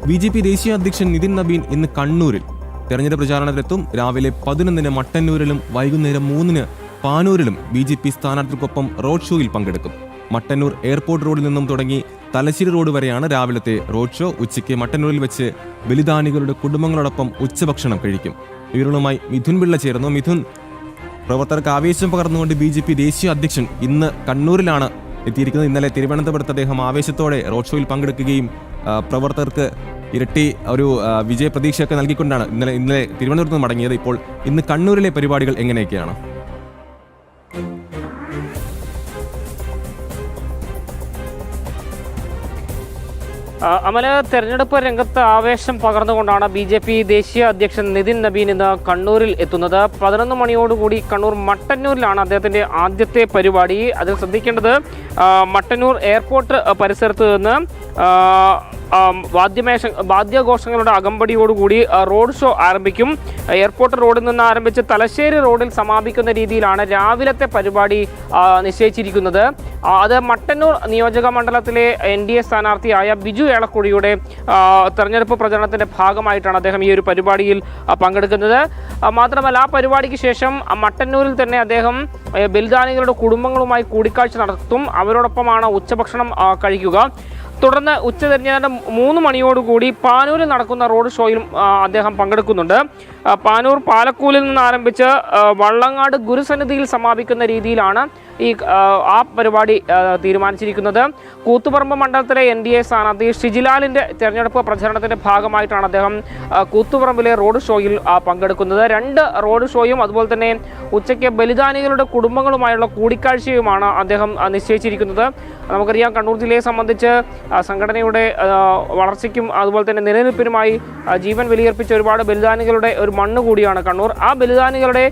BJP ദേശീയ അധ്യക്ഷൻ നിതിൻ നബീൻ ഇന്ന് കണ്ണൂരിൽ തെരഞ്ഞെടുപ്പ് പ്രചാരണത്തിലെത്തും. രാവിലെ 11-ന് മട്ടന്നൂരിലും വൈകുന്നേരം 3-ന് പാനൂരിലും BJP സ്ഥാനാർത്ഥിക്കൊപ്പം റോഡ് ഷോയിൽ പങ്കെടുക്കും. മട്ടന്നൂർ എയർപോർട്ട് റോഡിൽ നിന്നും തുടങ്ങി തലശ്ശേരി റോഡ് വരെയാണ് രാവിലത്തെ റോഡ് ഷോ. ഉച്ചയ്ക്ക് മട്ടന്നൂരിൽ വെച്ച് ബലിദാനികളുടെ കുടുംബങ്ങളോടൊപ്പം ഉച്ചഭക്ഷണം കഴിക്കും. വിവരങ്ങളുമായി മിഥുൻ പിള്ള ചേർന്നു. മിഥുൻ, പ്രവർത്തകർക്ക് ആവേശം പകർന്നുകൊണ്ട് BJP ദേശീയ അധ്യക്ഷൻ ഇന്ന് കണ്ണൂരിലാണ് എത്തിയിരിക്കുന്നത്. ഇന്നലെ തിരുവനന്തപുരത്ത് അദ്ദേഹം ആവേശത്തോടെ റോഡ് ഷോയിൽ പങ്കെടുക്കുകയും പ്രവർത്തകർക്ക് ഇരട്ടി ഒരു വിജയ പ്രതീക്ഷയൊക്കെ നൽകിക്കൊണ്ടാണ് ഇന്നലെ തിരുവനന്തപുരത്ത് നിന്ന് മടങ്ങിയത്. ഇപ്പോൾ ഇന്ന് കണ്ണൂരിലെ പരിപാടികൾ എങ്ങനെയൊക്കെയാണ്? അമല, തെരഞ്ഞെടുപ്പ് രംഗത്ത് ആവേശം പകർന്നുകൊണ്ടാണ് BJP ദേശീയ അധ്യക്ഷൻ നിതിൻ നബീൻ ഇന്ന് കണ്ണൂരിൽ എത്തുന്നത്. 11 മണിയോടുകൂടി കണ്ണൂർ മട്ടന്നൂരിലാണ് അദ്ദേഹത്തിന്റെ ആദ്യത്തെ പരിപാടി. അതിൽ ശ്രദ്ധിക്കേണ്ടത്, മട്ടന്നൂർ എയർപോർട്ട് പരിസരത്ത് നിന്ന് വാദ്യഘോഷങ്ങളുടെ അകമ്പടിയോടുകൂടി റോഡ് ഷോ ആരംഭിക്കും. എയർപോർട്ട് റോഡിൽ നിന്ന് ആരംഭിച്ച് തലശ്ശേരി റോഡിൽ സമാപിക്കുന്ന രീതിയിലാണ് രാവിലത്തെ പരിപാടി നിശ്ചയിച്ചിരിക്കുന്നത്. അത് മട്ടന്നൂർ നിയോജക മണ്ഡലത്തിലെ NDA സ്ഥാനാർത്ഥിയായ ബിജു ഏളക്കുഴിയുടെ തെരഞ്ഞെടുപ്പ് പ്രചരണത്തിന്റെ ഭാഗമായിട്ടാണ് അദ്ദേഹം ഈ ഒരു പരിപാടിയിൽ പങ്കെടുക്കുന്നത്. മാത്രമല്ല, ആ പരിപാടിക്ക് ശേഷം മട്ടന്നൂരിൽ തന്നെ അദ്ദേഹം ബലിദാനികളുടെ കുടുംബങ്ങളുമായി കൂടിക്കാഴ്ച നടത്തും. അവരോടൊപ്പമാണ് ഉച്ചഭക്ഷണം കഴിക്കുക. തുടർന്ന് ഉച്ചതിരിഞ്ഞ് 3 മണിയോടുകൂടി പാനൂരിൽ നടക്കുന്ന റോഡ് ഷോയിലും അദ്ദേഹം പങ്കെടുക്കുന്നുണ്ട്. പാനൂർ പാലക്കൂലിൽ നിന്ന് ആരംഭിച്ച് വള്ളങ്ങാട് ഗുരുസന്നിധിയിൽ സമാപിക്കുന്ന രീതിയിലാണ് ആ പരിപാടി തീരുമാനിച്ചിരിക്കുന്നത്. കൂത്തുപറമ്പ് മണ്ഡലത്തിലെ NDA സ്ഥാനാർത്ഥി ഷിജിലാലിൻ്റെ തെരഞ്ഞെടുപ്പ് പ്രചരണത്തിൻ്റെ ഭാഗമായിട്ടാണ് അദ്ദേഹം കൂത്തുപറമ്പിലെ റോഡ് ഷോയിൽ പങ്കെടുക്കുന്നത്. 2 റോഡ് ഷോയും അതുപോലെ തന്നെ ഉച്ചയ്ക്ക് ബലിദാനികളുടെ കുടുംബങ്ങളുമായുള്ള കൂടിക്കാഴ്ചയുമാണ് അദ്ദേഹം നിശ്ചയിച്ചിരിക്കുന്നത്. നമുക്കറിയാം, കണ്ണൂർ ജില്ലയെ സംബന്ധിച്ച് സംഘടനയുടെ വളർച്ചയ്ക്കും അതുപോലെ തന്നെ നിലനിൽപ്പിനുമായി ജീവൻ ബലിയർപ്പിച്ച ഒരുപാട് ബലിദാനികളുടെ ഒരു മണ്ണ് കൂടിയാണ് കണ്ണൂർ. ആ ബലിദാനികളുടെ